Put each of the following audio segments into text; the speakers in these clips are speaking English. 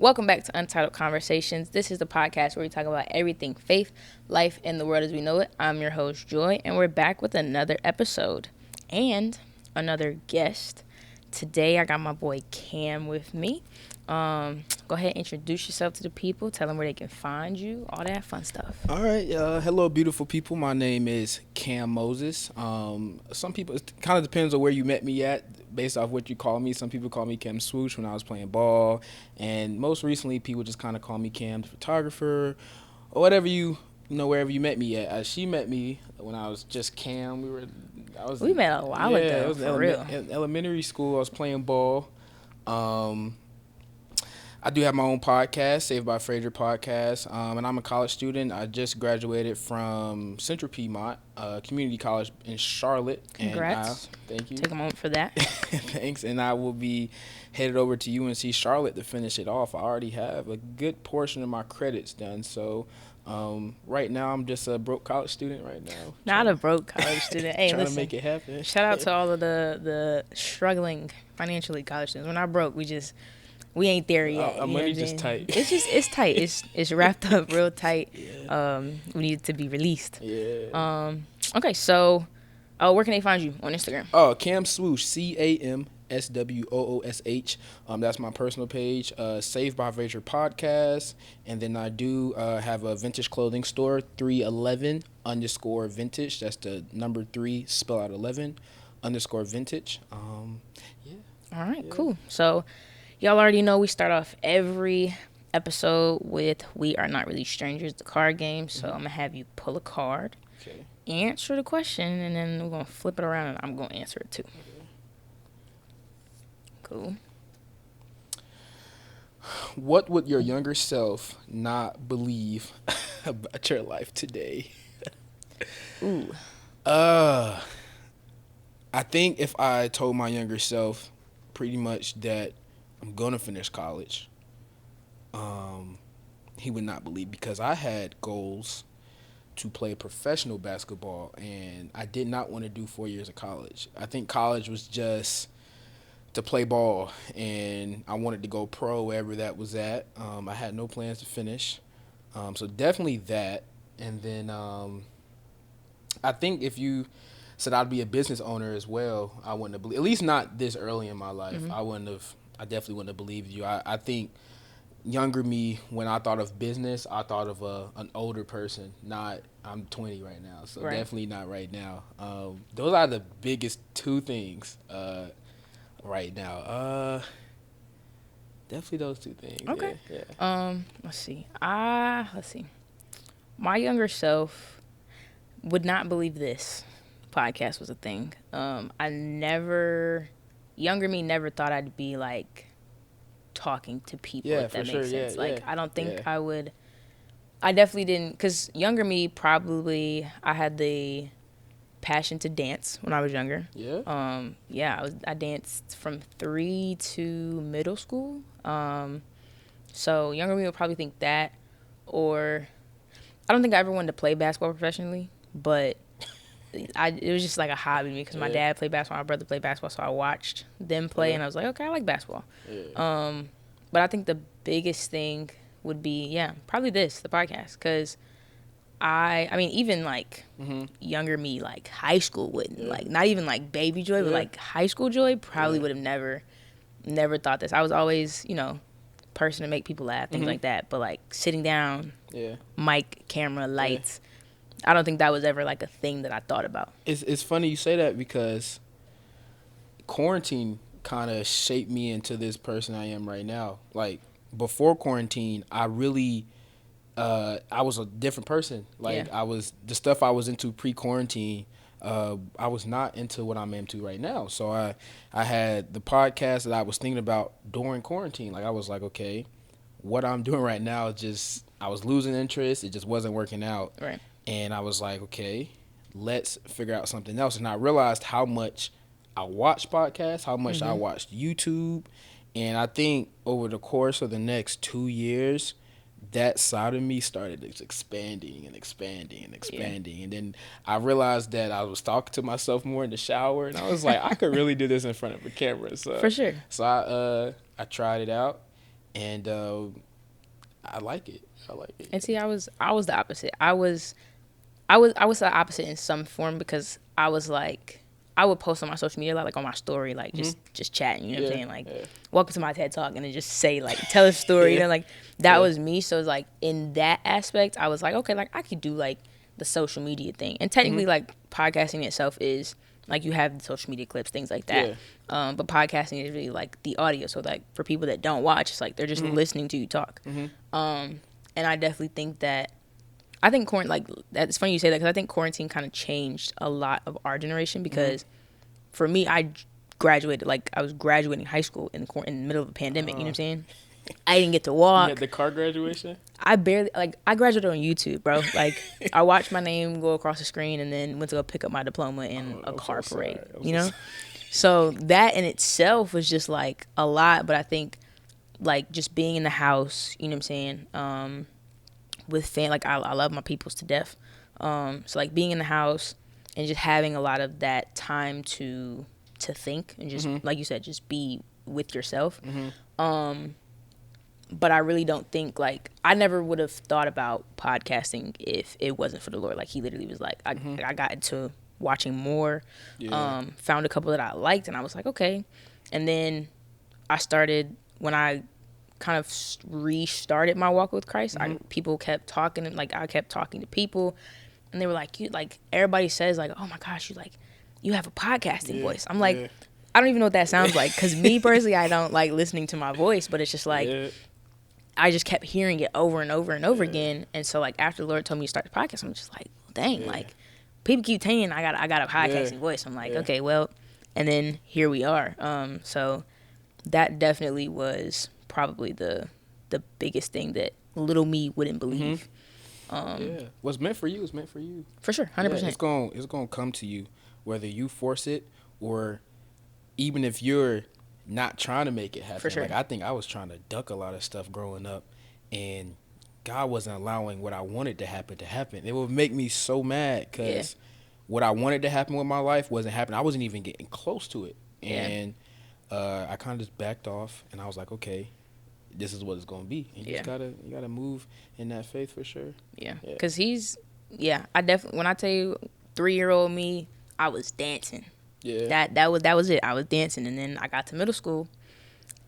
Welcome back to Untitled Conversations. This is the podcast where we talk about everything faith, life, and the world as we know it. I'm your host, Joy, and we're back with another episode and another guest. Today, I got my boy Cam with me. Go ahead and introduce yourself to the people. Tell them where they can find you, all that fun stuff. All right. Hello, beautiful people. My name is Cam Moses. Some people, it kind of depends on where you met me at based off what you call me. Some people call me Cam Swoosh when I was playing ball. And most recently, people just kind of call me Cam the photographer or whatever wherever you met me at. She met me when I was just Cam. We met a while ago, it was for real. In elementary school, I was playing ball. I do have my own podcast, Saved by Frazier podcast, and I'm a college student. I just graduated from Central Piedmont Community College in Charlotte. Congrats. Thank you. Take a moment for that. Thanks. And I will be headed over to UNC Charlotte to finish it off. I already have a good portion of my credits done, so right now I'm just a broke college student right now. Not a broke college student. Hey, trying listen, to make it happen. Shout out to all of the struggling financially college students. We're not broke. We ain't there yet. Our money just tight. It's tight. It's wrapped up real tight. Yeah. We need it to be released. Yeah. Okay, so where can they find you on Instagram? Oh, Cam Swoosh, CamSwoosh. That's my personal page. Saved by Frazier podcast, and then I do have a vintage clothing store, 311_vintage. That's the number 3 spell out 11_vintage. All right, cool. So y'all already know we start off every episode with "We Are Not Really Strangers," the card game. So I'm gonna have you pull a card, answer the question, and then we're gonna flip it around, and I'm gonna answer it too. Cool. What would your younger self not believe about your life today? Ooh. I think if I told my younger self pretty much that I'm gonna finish college, he would not believe, because I had goals to play professional basketball, and I did not want to do 4 years of college. I think college was just to play ball, and I wanted to go pro wherever that was at. I had no plans to finish, so definitely that. And then I think if you said I'd be a business owner as well, I wouldn't have believed, at least not this early in my life. I definitely wouldn't have believed you. I think younger me, when I thought of business, I thought of an older person. I'm 20 right now, so definitely not right now. Those are the biggest two things right now. Definitely those two things. Okay. Yeah. Let's see. My younger self would not believe this podcast was a thing. Younger me never thought I'd be like talking to people, if that makes sense. I don't think I would. I definitely didn't, because younger me, probably I had the passion to dance when I was younger. I danced from 3 to middle school. So younger me would probably think that, or I don't think I ever wanted to play basketball professionally, but it was just like a hobby to me, because my dad played basketball, my brother played basketball, so I watched them play, and I was like, okay, I like basketball. But I think the biggest thing would be, probably the podcast, because I mean, even like younger me, like high school wouldn't, like not even like baby Joy, but like high school Joy probably would have never thought this. I was always, person to make people laugh, things like that, but like sitting down, mic, camera, lights, I don't think that was ever like a thing that I thought about. It's funny you say that, because quarantine kind of shaped me into this person I am right now. Like before quarantine, I was a different person. Like the stuff I was into pre-quarantine, I was not into what I'm into right now. So I had the podcast that I was thinking about during quarantine. Like I was like, okay, what I'm doing right now is just, I was losing interest. It just wasn't working out. Right. And I was like, okay, let's figure out something else. And I realized how much I watched podcasts, how much I watched YouTube. And I think over the course of the next 2 years, that side of me started expanding. And then I realized that I was talking to myself more in the shower, and I was like, I could really do this in front of a camera. So for sure. So I tried it out, and I like it. I like it. And see, I was the opposite. I was the opposite in some form, because I was like, I would post on my social media, like on my story, like just chatting, you know what I'm saying? Like, welcome to my TED Talk, and then just say, like, tell a story, you know, like, that was me. So it's like, in that aspect, I was like, okay, like, I could do, like, the social media thing. And technically, like, podcasting itself is, like, you have the social media clips, things like that. But podcasting is really, like, the audio. So, like, for people that don't watch, it's like, they're just listening to you talk. And I definitely think that, I think like, it's funny you say that, because I think quarantine kind of changed a lot of our generation, because for me, I graduated, like, I was graduating high school in the middle of a pandemic, you know what I'm saying? I didn't get to walk. You had the car graduation? I graduated on YouTube, bro. Like, I watched my name go across the screen and then went to go pick up my diploma in a car parade, you know? So that in itself was just, like, a lot, but I think, like, just being in the house, you know what I'm saying, with like, I love my peoples to death. So, like, being in the house and just having a lot of that time to think and just, like you said, just be with yourself. But I really don't think, like, I never would have thought about podcasting if it wasn't for the Lord. Like, he literally was like, I got into watching more, found a couple that I liked, and I was like, okay. And then I started, when I kind of restarted my walk with Christ, people kept talking, and, like, I kept talking to people, and they were like, you, like, everybody says, like, oh my gosh, you have a podcasting voice. I'm like, I don't even know what that sounds like, because me personally, I don't like listening to my voice, but it's just like, I just kept hearing it over and over and over again. And so, like, after the Lord told me to start the podcast, I'm just like, dang, like, people keep saying I got a podcasting voice. I'm like, okay, well, and then here we are. So that definitely was probably the biggest thing that little me wouldn't believe. What's meant for you is meant for you. For sure, 100%. It's gonna come to you, whether you force it or even if you're not trying to make it happen. For sure. Like, I think I was trying to duck a lot of stuff growing up, and God wasn't allowing what I wanted to happen. It would make me so mad, because what I wanted to happen with my life wasn't happening. I wasn't even getting close to it. And I kind of just backed off, and I was like, okay, this is what it's going to be. And you gotta move in that faith for sure. Yeah. Because I definitely, when I tell you 3-year-old me, I was dancing. Yeah. That was it. I was dancing, and then I got to middle school,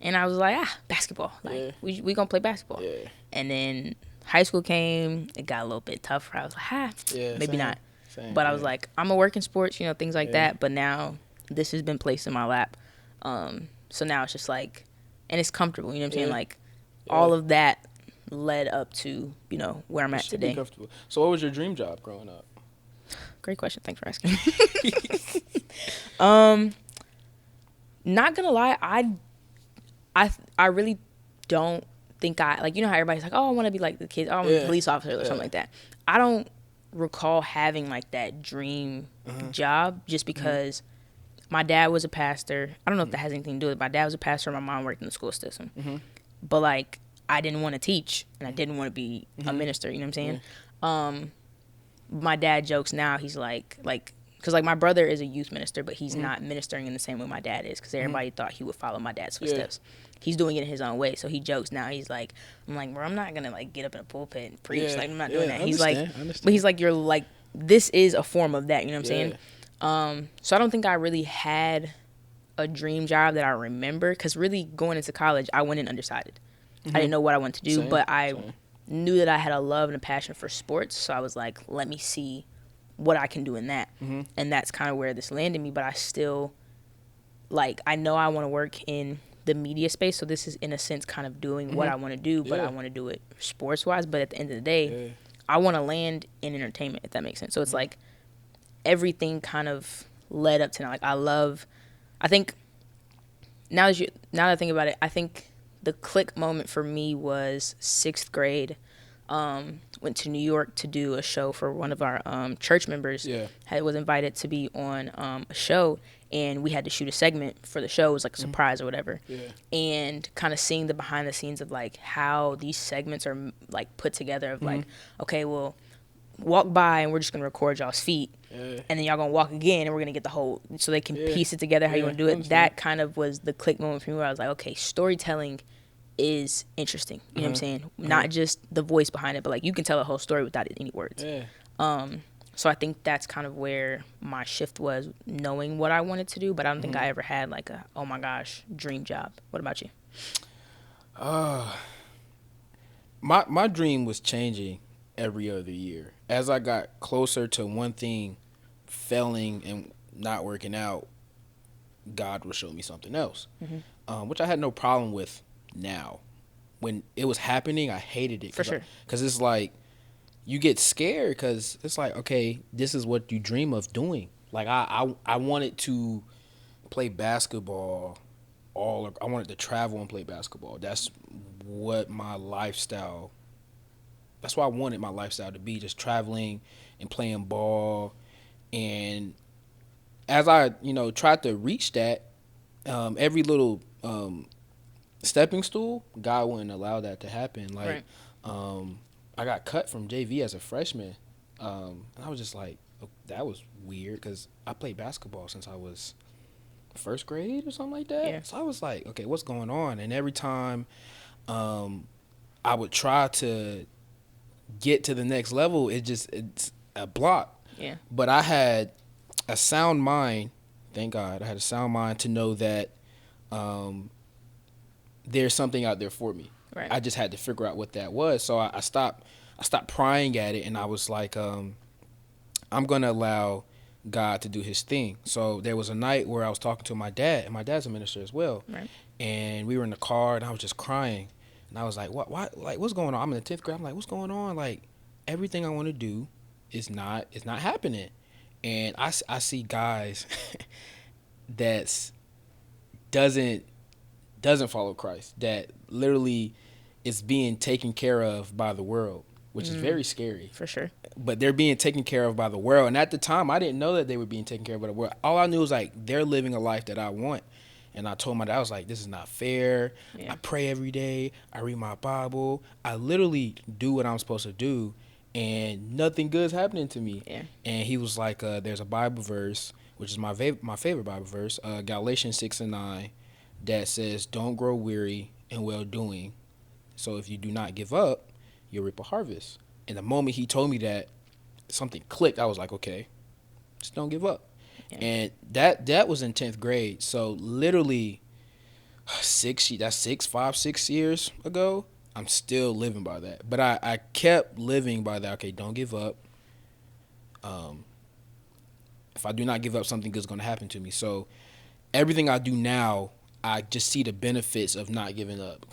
and I was like, basketball. Like, we gonna play basketball. Yeah. And then high school came. It got a little bit tougher. I was like, maybe not. Same, but I was like, I'm gonna work in sports, you know, things like that. But now this has been placed in my lap. So now it's just like, and it's comfortable. You know what I'm saying? Like, all of that led up to, you know, where I'm at today. Be comfortable. So what was your dream job growing up? Great question. Thanks for asking. Not gonna lie, I really don't think like, you know how everybody's like, oh, I want to be like the kids, oh, I want to be a police officer or something like that. I don't recall having like that dream job, just because my dad was a pastor. I don't know if that has anything to do with it. My dad was a pastor, my mom worked in the school system. But, like, I didn't want to teach, and I didn't want to be a minister, you know what I'm saying? My dad jokes now, he's like, because, like, my brother is a youth minister, but he's not ministering in the same way my dad is, because everybody thought he would follow my dad's footsteps. He's doing it in his own way, so he jokes now. He's like, I'm like, bro, I'm not going to, like, get up in a pulpit and preach. Like, I'm not doing that. He's like, but he's like, you're, like, this is a form of that, you know what I'm saying? So I don't think I really had a dream job that I remember, because really going into college, I went in undecided. I didn't know what I wanted to do, but I knew that I had a love and a passion for sports, so I was like, let me see what I can do in that. And that's kind of where this landed me, but I still, like, I know I want to work in the media space, so this is in a sense kind of doing what I want to do, but I want to do it sports-wise. But at the end of the day, I want to land in entertainment, if that makes sense. So it's like everything kind of led up to now. Like, I think now that I think about it, I think the click moment for me was 6th grade. Went to New York to do a show for one of our church members. Was invited to be on a show, and we had to shoot a segment for the show. It was like a surprise or whatever. And kind of seeing the behind the scenes of like how these segments are like put together, of like, okay, well, walk by and we're just gonna record y'all's feet, and then y'all gonna walk again and we're gonna get the whole, so they can piece it together how you want to do it. That kind of was the click moment for me, where I was like, okay, storytelling is interesting. You know what I'm saying? Not just the voice behind it, but like you can tell a whole story without any words. Yeah. So I think that's kind of where my shift was, knowing what I wanted to do, but I don't think I ever had like a, oh my gosh, dream job. What about you? My dream was changing every other year. As I got closer to one thing failing and not working out, God will show me something else, which I had no problem with now. When it was happening, I hated it. For sure. Because it's like, you get scared because it's like, okay, this is what you dream of doing. Like, I wanted to play basketball I wanted to travel and play basketball. That's what my lifestyle, that's what I wanted my lifestyle to be, just traveling and playing ball. And as I, tried to reach that, every little stepping stool, God wouldn't allow that to happen. Like, right. I got cut from JV as a freshman, and I was just like, that was weird because I played basketball since I was first grade or something like that. Yeah. So I was like, okay, what's going on? And every time I would try to get to the next level, it's a block. Yeah. But I had a sound mind, thank God, I had a sound mind to know that there's something out there for me. Right. I just had to figure out what that was. So I stopped prying at it, and I was like, I'm going to allow God to do his thing. So there was a night where I was talking to my dad, and my dad's a minister as well. Right. And we were in the car, and I was just crying. And I was like, what, like, what's going on? I'm in the 10th grade. I'm like, what's going on? Like, everything I want to do is not happening. And I see guys that's doesn't follow Christ, that literally is being taken care of by the world, which is very scary. For sure. But they're being taken care of by the world. And at the time, I didn't know that they were being taken care of by the world. All I knew was, like, they're living a life that I want. And I told my dad, I was like, this is not fair. Yeah. I pray every day. I read my Bible. I literally do what I'm supposed to do. And nothing good's happening to me. Yeah. And he was like, there's a Bible verse, which is my favorite Bible verse, Galatians 6:9, that says, don't grow weary in well-doing. So if you do not give up, you'll reap a harvest. And the moment he told me that, something clicked. I was like, okay, just don't give up. Yeah. And that was in 10th grade. So literally 6 years ago, I'm still living by that. But I kept living by that. Okay, don't give up. If I do not give up, something good's going to happen to me. So everything I do now, I just see the benefits of not giving up.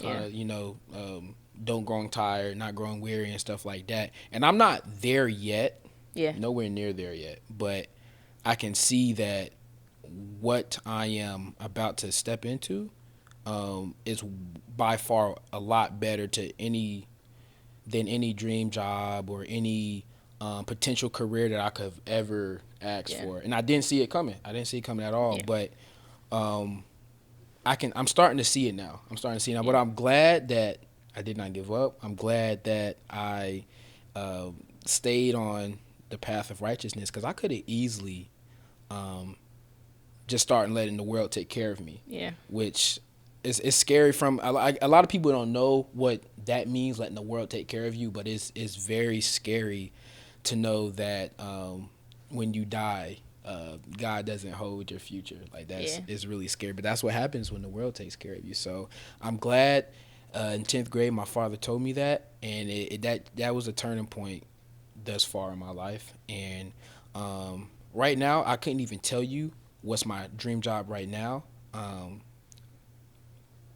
Don't growing tired, not growing weary and stuff like that. And I'm not there yet. Yeah. Nowhere near there yet. But I can see that what I am about to step into is by far a lot better than any dream job or any potential career that I could have ever asked for. And I didn't see it coming. At all. Yeah. But I'm starting to see it now. But I'm glad that I did not give up. I'm glad that I stayed on the path of righteousness, because I could have easily just started letting the world take care of me. Yeah. Which is scary. A lot of people don't know what that means, letting the world take care of you, but it's very scary to know that when you die, God doesn't hold your future. Like, it's really scary. But that's what happens when the world takes care of you. So I'm glad in 10th grade my father told me that, and that was a turning point thus far in my life. And right now, I couldn't even tell you what's my dream job right now,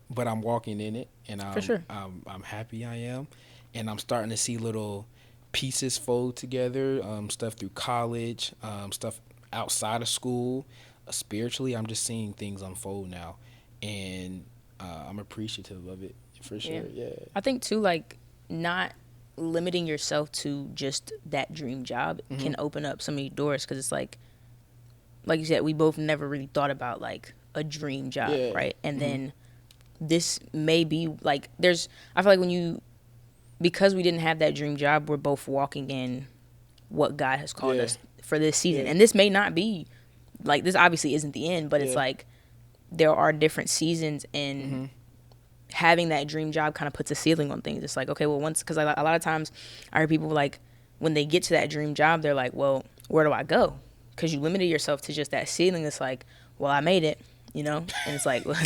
but I'm walking in it, and For sure. I'm happy I am, and I'm starting to see little pieces fold together, stuff through college, stuff outside of school. Spiritually, I'm just seeing things unfold now, and I'm appreciative of it, for sure. Yeah. I think too, like, not limiting yourself to just that dream job can open up so many doors, because it's like you said, we both never really thought about like a dream job, right? And then this may be like, I feel like because we didn't have that dream job, we're both walking in what God has called us for this season. And this may not be like, this obviously isn't the end, but it's like there are different seasons, and having that dream job kind of puts a ceiling on things. It's like, okay, well, once, because a lot of times I hear people like, when they get to that dream job, they're like, well, where do I go? Because you limited yourself to just that ceiling. It's like, well, I made it, and it's like, well,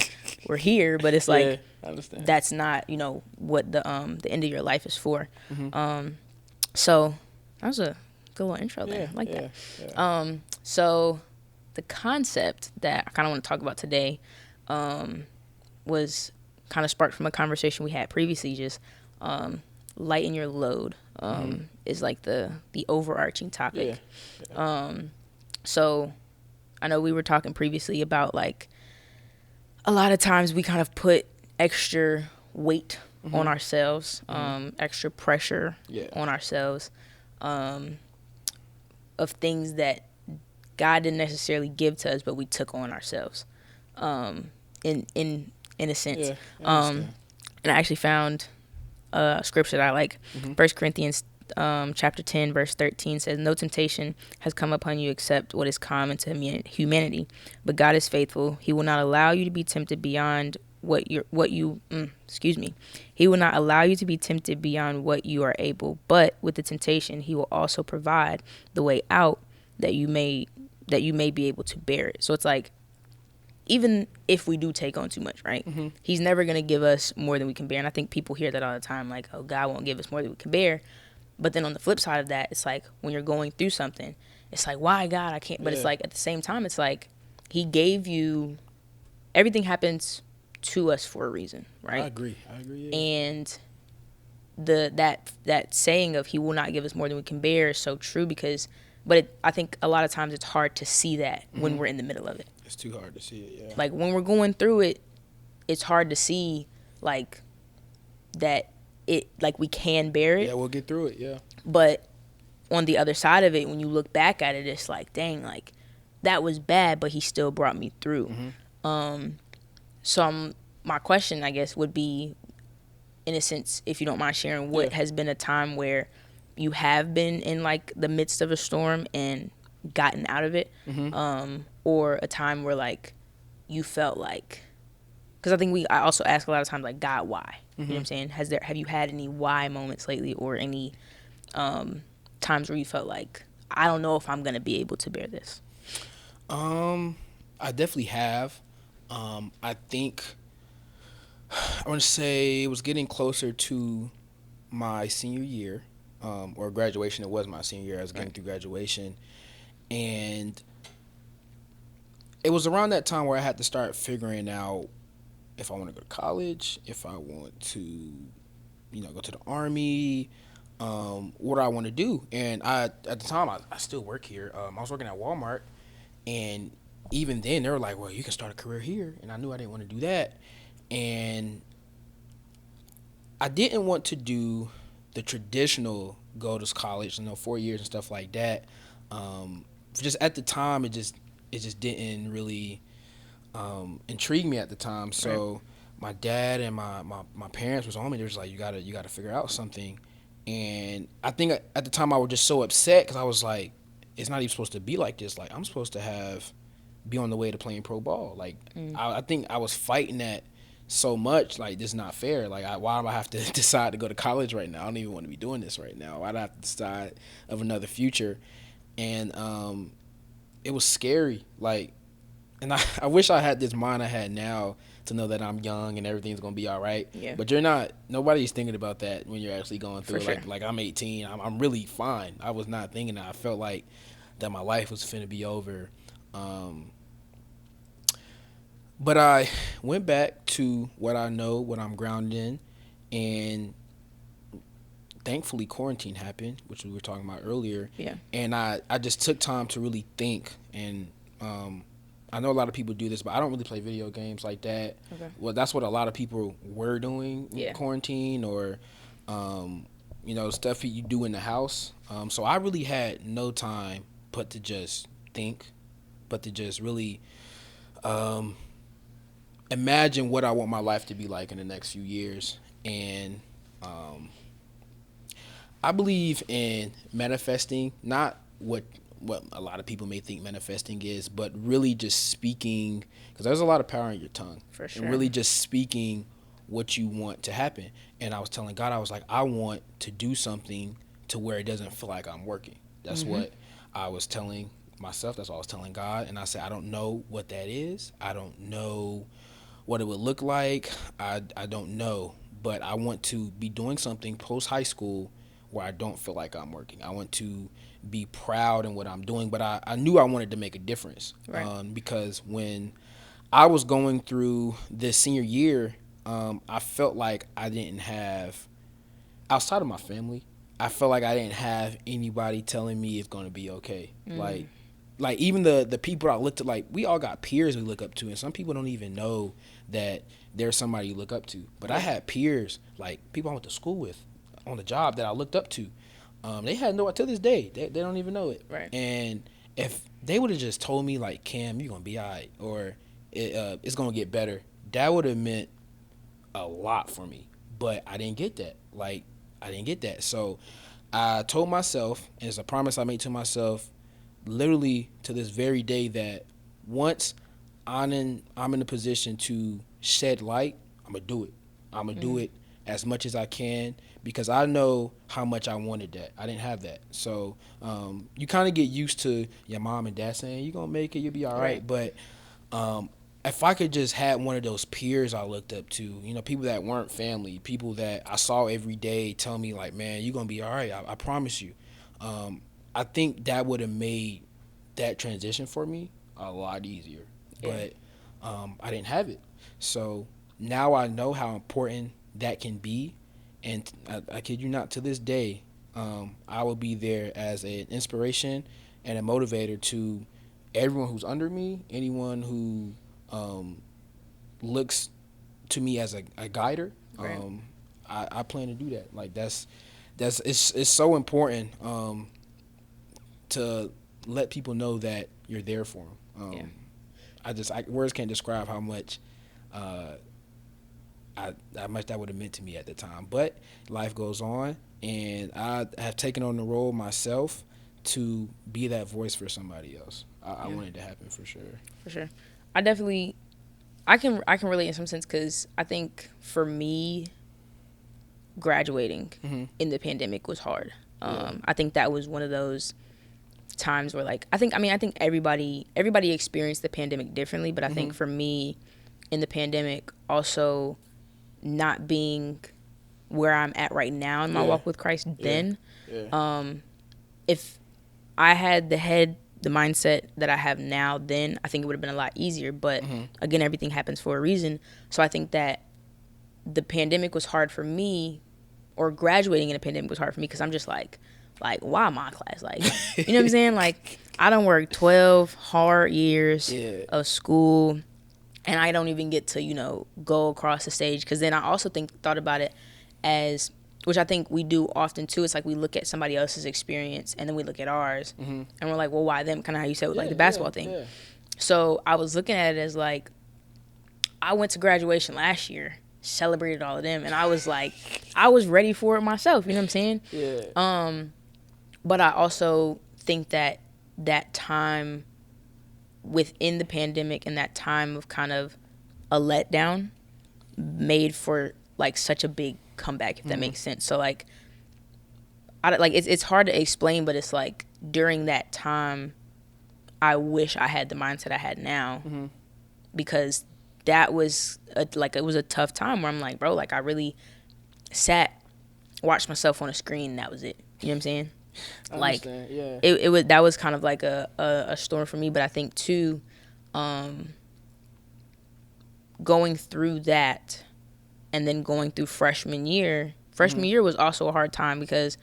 we're here, but it's like, I understand. That's not, what the end of your life is for. So that was a good little intro there. I like that. Yeah. So the concept that I kind of want to talk about today was kind of sparked from a conversation we had previously. Just lighten your load is like the overarching topic. So I know we were talking previously about like a lot of times we kind of put extra weight on ourselves, extra pressure on ourselves, of things that God didn't necessarily give to us, but we took on ourselves, in a sense. And I actually found a scripture that I like. 1 Corinthians chapter 10 verse 13 says, no temptation has come upon you except what is common to humanity, but God is faithful. He will not allow you to be tempted beyond he will not allow you to be tempted beyond what you are able, but with the temptation he will also provide the way out that you may be able to bear it. So it's like, even if we do take on too much, right? He's never going to give us more than we can bear. And I think people hear that all the time, like, oh, God won't give us more than we can bear. But then on the flip side of that, it's like, when you're going through something, it's like, why, God, I can't. But it's like, at the same time, it's like, he gave you, everything happens to us for a reason, right? I agree. Yeah. And that saying of he will not give us more than we can bear is so true, because, I think a lot of times it's hard to see that when we're in the middle of it. It's too hard to see it, yeah. Like, when we're going through it, it's hard to see, like, that it, like, we can bear it. Yeah, we'll get through it, yeah. But on the other side of it, when you look back at it, it's like, dang, like, that was bad, but he still brought me through. So my question, I guess, would be, in a sense, if you don't mind sharing, what has been a time where you have been in, like, the midst of a storm and gotten out of it, or a time where, like, you felt like, because I think I also ask a lot of times, like, God, why? You know what I'm saying? Have you had any why moments lately, or any times where you felt like, I don't know if I'm gonna be able to bear this? I definitely have. I think I want to say it was getting closer to my senior year, or graduation. It was my senior year. I was getting through graduation, and it was around that time where I had to start figuring out if I want to go to college, if I want to, go to the Army, what I want to do. And at the time, I still work here. I was working at Walmart, and even then, they were like, well, you can start a career here. And I knew I didn't want to do that. And I didn't want to do the traditional go to college, 4 years and stuff like that. Just at the time, it just didn't really intrigue me at the time. So my dad and my parents was on me. They was like, you gotta figure out something. And I think at the time I was just so upset, because I was like, it's not even supposed to be like this. Like, I'm supposed to be on the way to playing pro ball. Like, I think I was fighting that so much. Like, this is not fair. Like, why do I have to decide to go to college right now? I don't even want to be doing this right now. Why do I have to decide of another future? And it was scary. Like, and I wish I had this mind I had now, to know that I'm young and everything's gonna be all right. Yeah. But you're not. Nobody's thinking about that when you're actually going through. For it. sure. Like I'm 18. I'm really fine. I was not thinking that. I felt like that my life was finna be over. But I went back to what I know, what I'm grounded in, and thankfully quarantine happened, which we were talking about earlier. Yeah. And I just took time to really think, and I know a lot of people do this, but I don't really play video games like that. Okay. Well, that's what a lot of people were doing in quarantine, or stuff you do in the house. So I really had no time but to just think, but to just really imagine what I want my life to be like in the next few years. And I believe in manifesting, not what a lot of people may think manifesting is, but really just speaking, because there's a lot of power in your tongue. For sure. And really just speaking what you want to happen. And I was telling God, I was like, I want to do something to where it doesn't feel like I'm working. That's what I was telling myself. That's what I was telling God. And I said, I don't know what that is. I don't know what it would look like. I don't know. But I want to be doing something post high school where I don't feel like I'm working. I want to be proud in what I'm doing. But I knew I wanted to make a difference. Right. Because when I was going through this senior year, I felt like I didn't have, outside of my family, I felt like I didn't have anybody telling me it's going to be okay. Like even the people I looked at, like we all got peers we look up to, and some people don't even know that there's somebody you look up to. But I had peers, like people I went to school with on the job that I looked up to. They had no, to this day, they don't even know it. Right. And if they would have just told me like, Cam, you're going to be all right, or it's going to get better, that would have meant a lot for me. But I didn't get that. Like, I didn't get that. So I told myself, and it's a promise I made to myself, literally to this very day, that once I'm in a position to shed light, I'm going to do it. I'm going to do it as much as I can, because I know how much I wanted that. I didn't have that. So you kind of get used to your mom and dad saying, you're going to make it, you'll be all right. But if I could just have one of those peers I looked up to, you know, people that weren't family, people that I saw every day tell me like, man, you're going to be all right, I promise you. I think that would have made that transition for me a lot easier. Yeah. But I didn't have it. So now I know how important that can be. And I kid you not, to this day, I will be there as an inspiration and a motivator to everyone who's under me, anyone who looks to me as a guider. Right. I plan to do that. Like it's so important to let people know that you're there for them. Words can't describe how much how much that would have meant to me at the time. But life goes on, and I have taken on the role myself to be that voice for somebody else. I want it to happen for sure. For sure. I can relate in some sense, because I think for me, graduating in the pandemic was hard. I think that was one of those times where, like, I think everybody experienced the pandemic differently, but I think for me, in the pandemic, also not being where I'm at right now in my walk with Christ, then if I had the mindset that I have now, then I think it would have been a lot easier. But again, everything happens for a reason. So I think that the pandemic was hard for me, or graduating in a pandemic was hard for me, because I'm just like, why am I in class? Like, you know what I'm saying? Like, I done worked 12 hard years of school, and I don't even get to, you know, go across the stage. Because then I also thought about it as, which I think we do often too, it's like we look at somebody else's experience and then we look at ours, and we're like, well, why them? Kind of how you said with like the basketball thing. Yeah. So I was looking at it as like, I went to graduation last year, celebrated all of them, and I was like, I was ready for it myself. You know what I'm saying? Yeah. But I also think that time within the pandemic and that time of kind of a letdown made for like such a big comeback, if that makes sense. So like, it's hard to explain, but it's like during that time, I wish I had the mindset I had now, because that was it was a tough time where I'm like, bro, like I really watched myself on a screen, and that was it. You know what I'm saying? Like, that was kind of like a storm for me. But I think too, going through that and then going through freshman year was also a hard time, because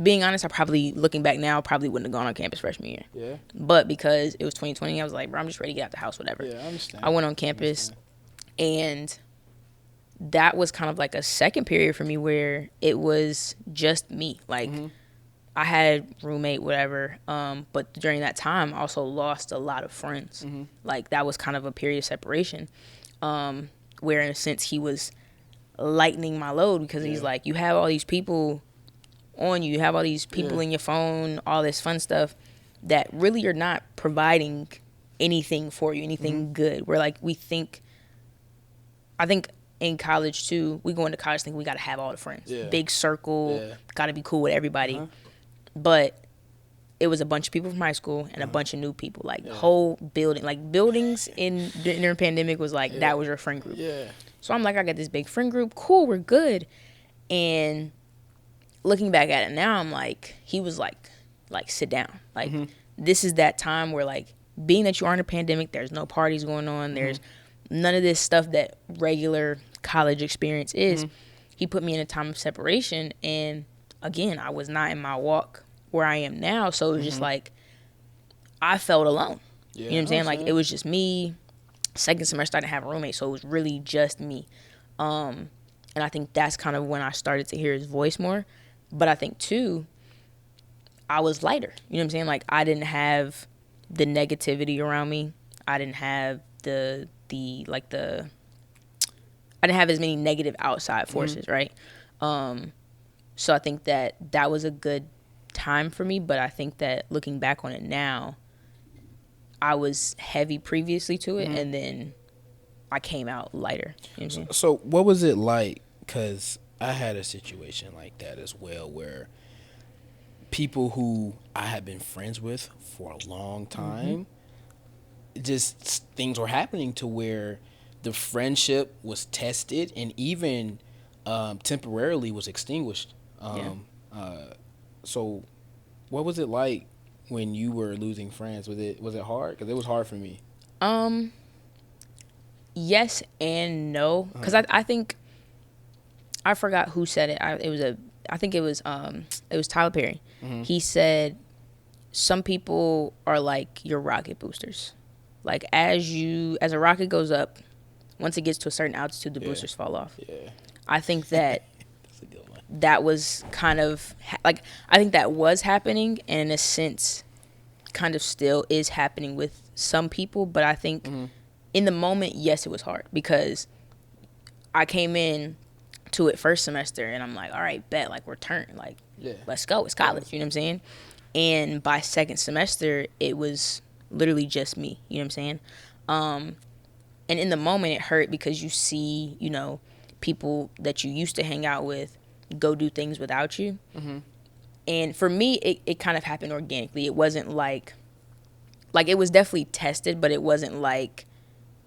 being honest, I probably, looking back now, probably wouldn't have gone on campus freshman year. Yeah. But because it was 2020, I was like, bro, I'm just ready to get out the house, whatever. Yeah, I understand. I went on campus, and that was kind of like a second period for me where it was just me. Like, I had roommate, whatever, but during that time, I also lost a lot of friends. Like, that was kind of a period of separation, where in a sense he was lightening my load, because he's like, you have all these people on you have all these people in your phone, all this fun stuff that really are not providing anything for you, anything good. Where like I think in college too, we go into college thinking we got to have all the friends, Yeah. big circle, Yeah. got to be cool with everybody. Uh-huh. But it was a bunch of people from high school and a bunch of new people. Like the whole building, like buildings during the pandemic was like that was your friend group. Yeah. So I'm like, I got this big friend group. Cool, we're good. And looking back at it now, I'm like, he was like sit down. Like this is that time where like being that you are in a pandemic, there's no parties going on. There's none of this stuff that regular college experience is. He put me in a time of separation, and again, I was not in my walk where I am now. So it was just like I felt alone. Yeah, you know what I'm saying? Like it was just me. Second semester, I didn't have a roommate, so it was really just me. And I think that's kind of when I started to hear his voice more. But I think too, I was lighter. You know what I'm saying? Like I didn't have the negativity around me. I didn't have I didn't have as many negative outside forces, right? So I think that was a good time for me, but I think that looking back on it now, I was heavy previously to it, and then I came out lighter. You know so what was it like? Because I had a situation like that as well, where people who I had been friends with for a long time, just things were happening to where the friendship was tested and even temporarily was extinguished. So what was it like when you were losing friends? Was it hard? Because it was hard for me. Yes and no, because I think I forgot who said it. I think it was Tyler Perry. He said some people are like your rocket boosters. Like as a rocket goes up, once it gets to a certain altitude, the boosters fall off. Yeah. I think that That's a good one. that was kind of like I think that was happening, and in a sense, kind of still is happening with some people. But I think in the moment, yes, it was hard because I came in to it first semester and I'm like, all right, bet, like we're turned, like let's go, it's college. You know what I'm saying? And by second semester, it was literally just me. You know what I'm saying? And in the moment, it hurt because you see, you know, people that you used to hang out with go do things without you. And for me, it kind of happened organically. It wasn't like it was definitely tested, but it wasn't like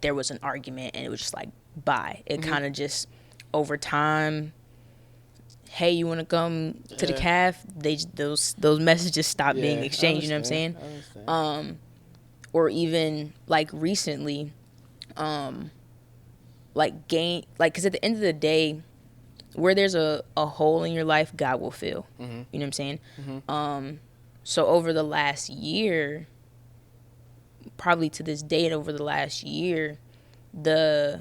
there was an argument and it was just like bye. It kind of just over time, hey, you want to come to the calf? Those messages stopped being exchanged. You know what I'm saying? I understand. Or even like recently, because at the end of the day, where there's a hole in your life, God will fill. You know what I'm saying? So over the last year, probably to this date, over the last year, the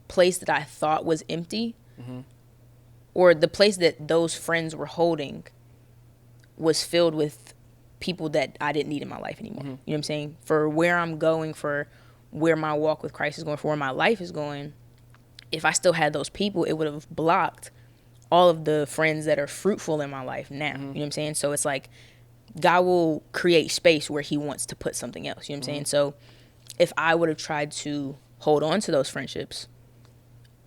place that I thought was empty, or the place that those friends were holding, was filled with people that I didn't need in my life anymore. You know what I'm saying? For where I'm going, for where my walk with Christ is going, for where my life is going, if I still had those people, it would have blocked all of the friends that are fruitful in my life now. You know what I'm saying? So it's like God will create space where he wants to put something else. You know what I'm saying? So if I would have tried to hold on to those friendships,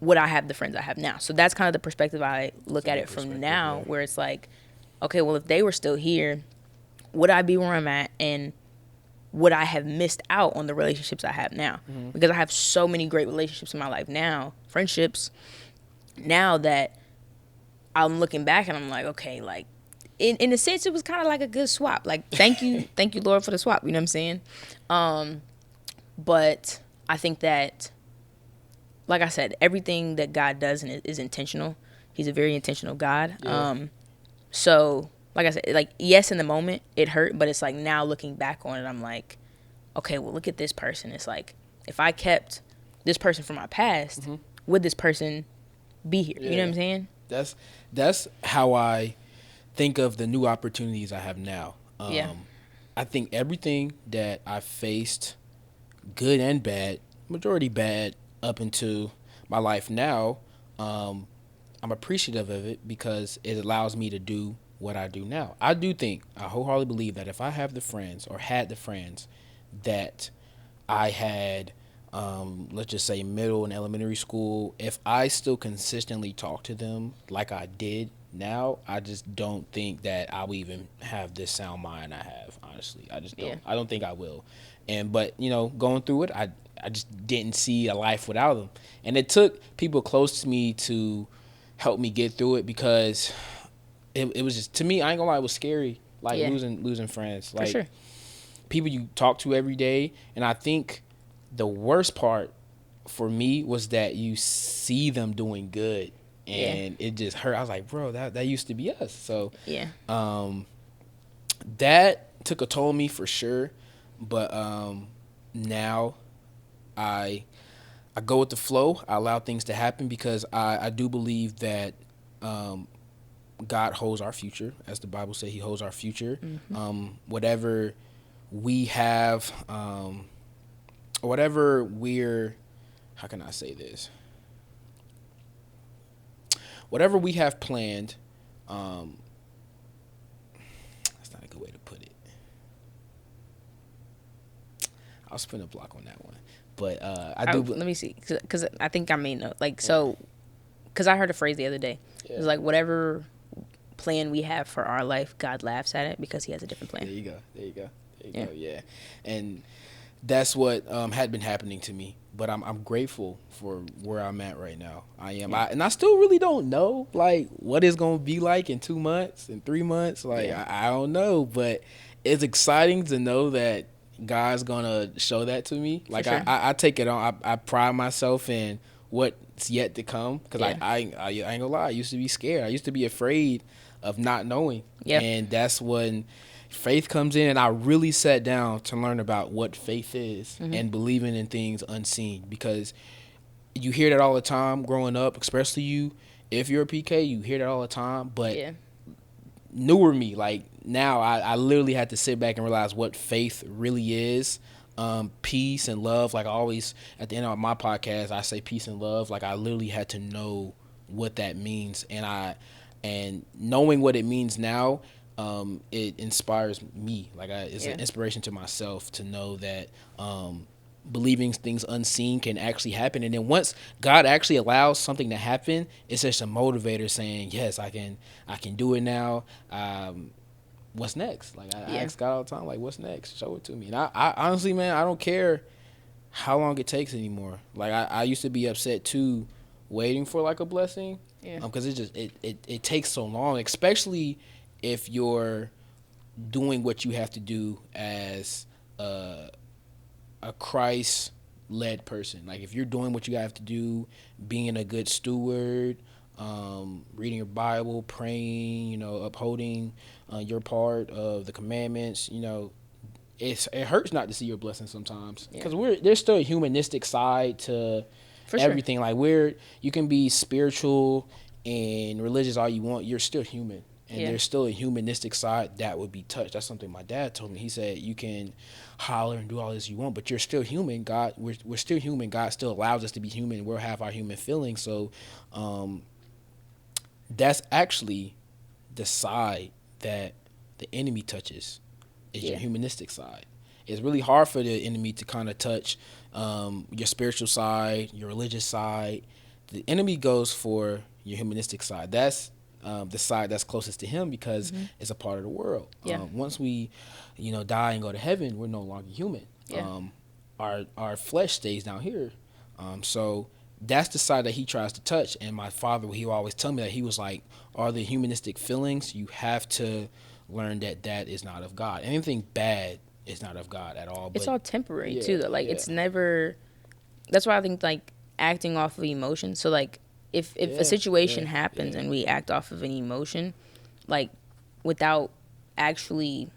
would I have the friends I have now? So that's kind of the perspective I look at it from now, where it's like, okay, well, if they were still here, would I be where I'm at, and would I have missed out on the relationships I have now? Because I have so many great relationships in my life now, friendships, now that I'm looking back and I'm like, okay, like, in a sense, it was kind of like a good swap. Like, thank you, Lord, for the swap. You know what I'm saying? But I think that, like I said, everything that God does is intentional. He's a very intentional God. So, like I said, like, yes, in the moment, it hurt, but it's like now looking back on it, I'm like, okay, well, look at this person. It's like, if I kept this person from my past, would this person be here? You know what I'm saying? That's how I think of the new opportunities I have now. I think everything that I faced, good and bad, majority bad, up into my life now, I'm appreciative of it because it allows me to do what I do now. I wholeheartedly believe that if I have the friends or had the friends that I had let's just say middle and elementary school, if I still consistently talk to them like I did now, I just don't think that I will even have this sound mind I have. Honestly, I just don't. Yeah. I don't think I will. But going through it, I just didn't see a life without them, and it took people close to me to help me get through it, because it was just, to me, I ain't gonna lie, it was scary. Like losing friends, like, for sure, people you talk to every day. And I think the worst part for me was that you see them doing good, and it just hurt. I was like, bro, that used to be us. So that took a toll on me for sure. But now I go with the flow. I allow things to happen, because I do believe that God holds our future, as the Bible says. He holds our future. Mm-hmm. Whatever we have, whatever we're, how can I say this? Whatever we have planned, that's not a good way to put it. I'll spin a block on that one. But let me see, because I think I may know. Like, so, because I heard a phrase the other day. Yeah. It was like, whatever plan we have for our life, God laughs at it because he has a different plan. There you go. Yeah. And that's what had been happening to me. But I'm grateful for where I'm at right now. I am. Yeah. And I still really don't know, like, what it's going to be like in 2 months, in 3 months. Like, I don't know. But it's exciting to know that God's going to show that to me. Like, sure. I take it on. I pride myself in what's yet to come. Because I ain't going to lie. I used to be scared. I used to be afraid of not knowing. Yep. And that's when faith comes in, and I really sat down to learn about what faith is, mm-hmm. and believing in things unseen, because you hear that all the time growing up, especially you, if you're a PK, you hear that all the time. But newer me, like now, I literally had to sit back and realize what faith really is. Peace and love. Like, I always, at the end of my podcast, I say peace and love. Like, I literally had to know what that means, and knowing what it means now, it inspires me. Like, it's an inspiration to myself to know that believing things unseen can actually happen. And then once God actually allows something to happen, it's just a motivator saying, yes, I can do it now. What's next? Like, I ask God all the time, like, what's next? Show it to me. And I honestly, man, I don't care how long it takes anymore. Like, I used to be upset too, waiting for like a blessing. Yeah. Because it takes so long, especially if you're doing what you have to do as a Christ-led person. Like, if you're doing what you have to do, being a good steward, reading your Bible, praying, upholding your part of the commandments, it hurts not to see your blessing sometimes, because there's still a humanistic side to everything. Sure. Like, you can be spiritual and religious all you want, you're still human. And there's still a humanistic side that would be touched. That's something my dad told me. He said, you can holler and do all this you want, but you're still human. We're still human. God still allows us to be human. We'll have our human feelings. So that's actually the side that the enemy touches, is your humanistic side. It's really hard for the enemy to kind of touch your spiritual side, your religious side. The enemy goes for your humanistic side. That's the side that's closest to him, because mm-hmm. it's a part of the world. Yeah. Once we, die and go to heaven, we're no longer human. Yeah. Our flesh stays down here. So that's the side that he tries to touch. And my father, he would always tell me that. He was like, are the humanistic feelings, you have to learn that is not of God. Anything bad is not of God at all. But it's all temporary too, though. Like, it's never, that's why I think, like, acting off of emotion. So, like, if a situation happens and we act off of an emotion, like, without actually,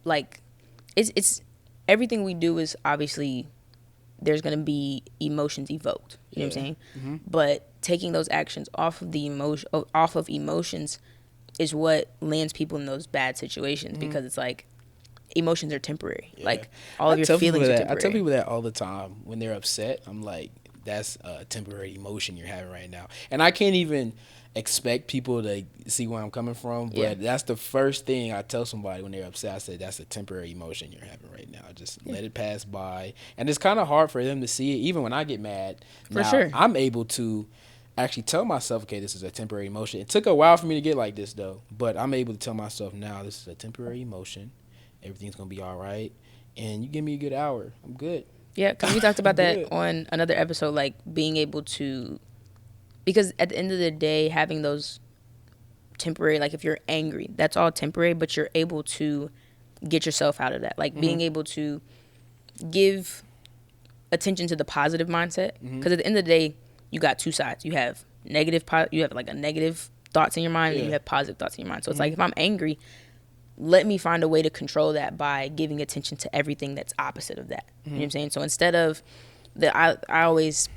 like, it's everything we do is obviously, there's going to be emotions evoked. You know what I'm saying? Mm-hmm. But taking those actions off of emotions is what lands people in those bad situations, mm-hmm. because it's like, emotions are temporary. Yeah. Like, all of your feelings are temporary. I tell people that all the time when they're upset. I'm like, that's a temporary emotion you're having right now. And I can't even expect people to see where I'm coming from, but that's the first thing I tell somebody when they're upset. I said, that's a temporary emotion you're having right now. Just let it pass by. And it's kind of hard for them to see it, even when I get mad. For sure. I'm able to actually tell myself, okay, this is a temporary emotion. It took a while for me to get like this, though, but I'm able to tell myself now, this is a temporary emotion. Everything's going to be all right. And you give me a good hour, I'm good. Yeah, because we talked about that on another episode, like being able to, because at the end of the day, having those temporary, like if you're angry, that's all temporary, but you're able to get yourself out of that. Like being able to give attention to the positive mindset. Because at the end of the day, you got two sides. You have you have like a negative thoughts in your mind, and you have positive thoughts in your mind. So it's like, if I'm angry, let me find a way to control that by giving attention to everything that's opposite of that. You know what I'm saying? So instead of I always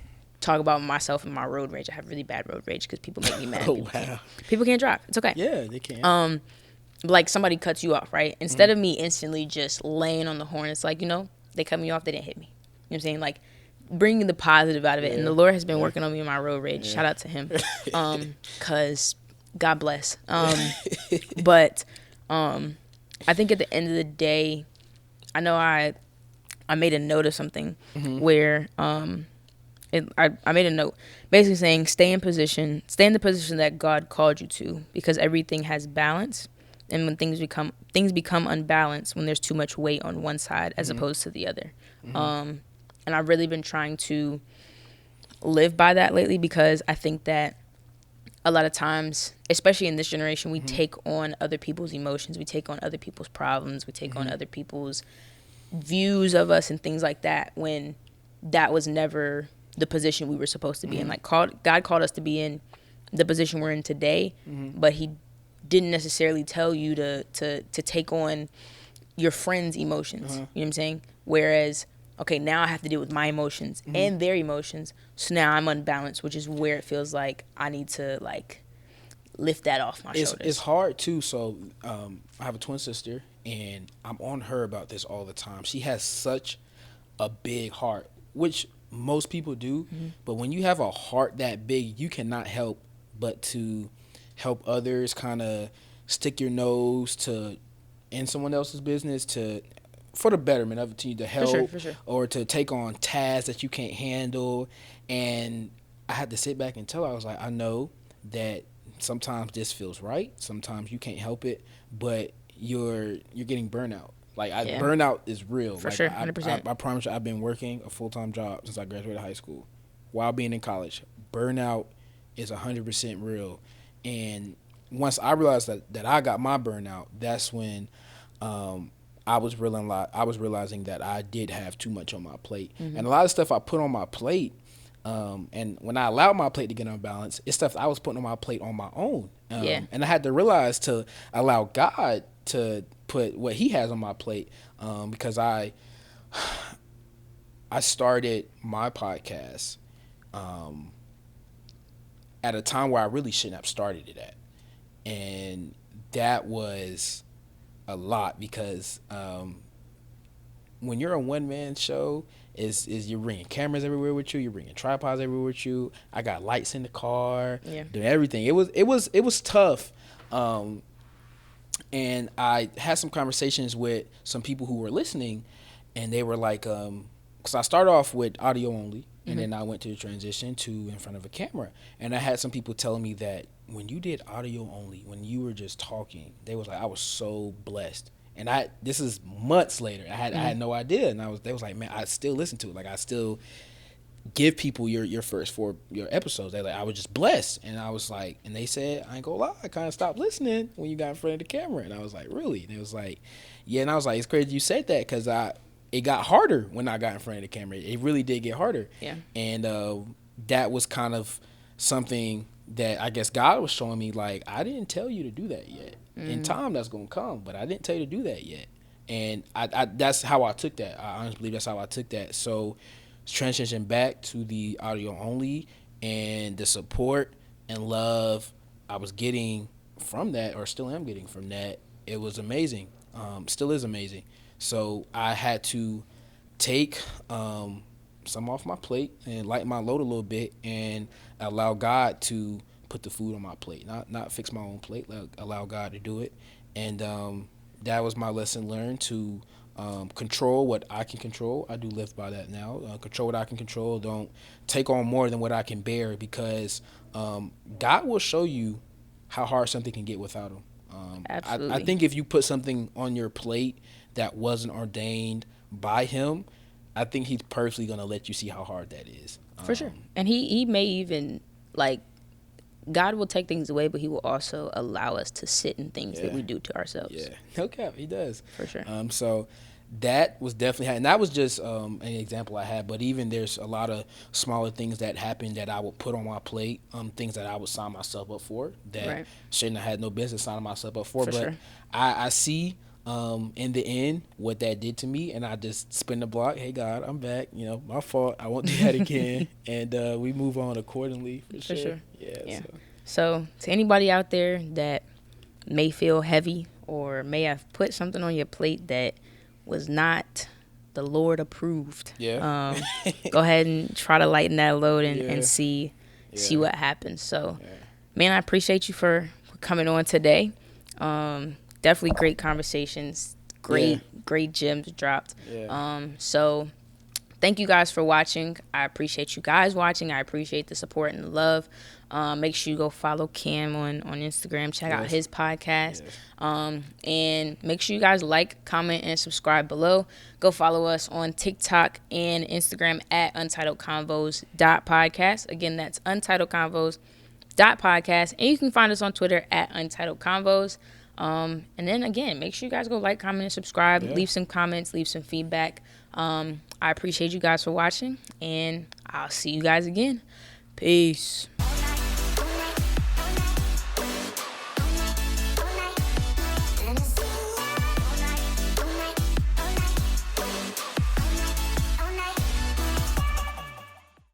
talk about myself and my road rage. I have really bad road rage because people make me mad. People can't drive. It's okay. Yeah, they can. Like somebody cuts you off, right? Instead of me instantly just laying on the horn, it's like, they cut me off, they didn't hit me. You know what I'm saying? Like bringing the positive out of it. And the Lord has been working on me in my road rage. Shout out to him. Cause God bless. But I think at the end of the day, I know I made a note of something where I made a note basically saying stay in the position that God called you to, because everything has balance. And when things become unbalanced, when there's too much weight on one side as opposed to the other. And I've really been trying to live by that lately, because I think that a lot of times, especially in this generation, we take on other people's emotions, we take on other people's problems, we take on other people's views of us and things like that, when that was never the position we were supposed to be in. Like God called us to be in the position we're in today, but he didn't necessarily tell you to take on your friends' emotions. You know what I'm saying? Whereas, okay, now I have to deal with my emotions and their emotions. So now I'm unbalanced, which is where it feels like I need to like lift that off my shoulders. It's hard too. So I have a twin sister, and I'm on her about this all the time. She has such a big heart, which most people do. But when you have a heart that big, you cannot help but to help others, kind of stick your nose in someone else's business for the betterment of it, to you, to help for sure. Or to take on tasks that you can't handle. And I had to sit back and tell her, I was like, I know that sometimes this feels right, sometimes you can't help it, but you're getting burnout. Like burnout is real. For like, sure, 100%. I promise you, I've been working a full-time job since I graduated high school while being in college. Burnout is 100% real. And once I realized that I got my burnout, that's when I was realizing that I did have too much on my plate. And a lot of stuff I put on my plate, and when I allowed my plate to get unbalanced, it's stuff I was putting on my plate on my own. And I had to realize to allow God to put what he has on my plate, because I started my podcast at a time where I really shouldn't have started it at. And that was a lot, because when you're a one-man show, is you're bringing cameras everywhere with you, you're bringing tripods everywhere with you. I got lights in the car, doing everything. It was tough. And I had some conversations with some people who were listening, and they were like, because I started off with audio only, and then I went to the transition to in front of a camera. And I had some people telling me that when you did audio only, when you were just talking, they was like, I was so blessed. And this is months later. I had no idea, and they was like, man, I still listen to it. Like, I still give people your first 4 your episodes. They like, I was just blessed. And I was like, and they said, I ain't gonna lie, I kind of stopped listening when you got in front of the camera. And I was like, really? And it was like, yeah. And I was like, it's crazy you said that, because it got harder when I got in front of the camera. It really did get harder. Yeah. And that was kind of something that I guess God was showing me, like, I didn't tell you to do that yet. In time, that's gonna come, but I didn't tell you to do that yet. And I that's how I took that. I honestly believe that's how I took that. So transition back to the audio only, and the support and love I was getting from that, or still am getting from that, it was amazing. Still is amazing. So I had to take some off my plate and lighten my load a little bit, and allow God to put the food on my plate, not fix my own plate, allow God to do it. And that was my lesson learned, to control what I can control. I do live by that now. Control what I can control. Don't take on more than what I can bear, because God will show you how hard something can get without him. Absolutely. I think if you put something on your plate that wasn't ordained by him, I think he's purposely going to let you see how hard that is. For sure. And he may even, like, God will take things away, but he will also allow us to sit in things that we do to ourselves. Yeah, no cap, he does. For sure. So that was definitely, and that was just an example I had, but even there's a lot of smaller things that happened that I would put on my plate, things that I would sign myself up for that shouldn't have had no business signing myself up for. But sure. I see in the end what that did to me, and I just spin the block. Hey God, I'm back. My fault. I won't do that again. And we move on accordingly. For sure. Yeah. So to anybody out there that may feel heavy or may have put something on your plate that was not the Lord approved, go ahead and try to lighten that load and see what happens. So, man, I appreciate you for coming on today. Definitely great conversations, great gems dropped. So thank you guys for watching. I appreciate you guys watching. I appreciate the support and the love. Make sure you go follow Cam on Instagram. Check out his podcast. And make sure you guys like, comment, and subscribe below. Go follow us on TikTok and Instagram at untitledconvos.podcast. Again, that's untitledconvos.podcast. And you can find us on Twitter at untitledconvos. And then again, make sure you guys go like, comment, and subscribe. Leave some comments, leave some feedback. I appreciate you guys for watching, and I'll see you guys again. Peace.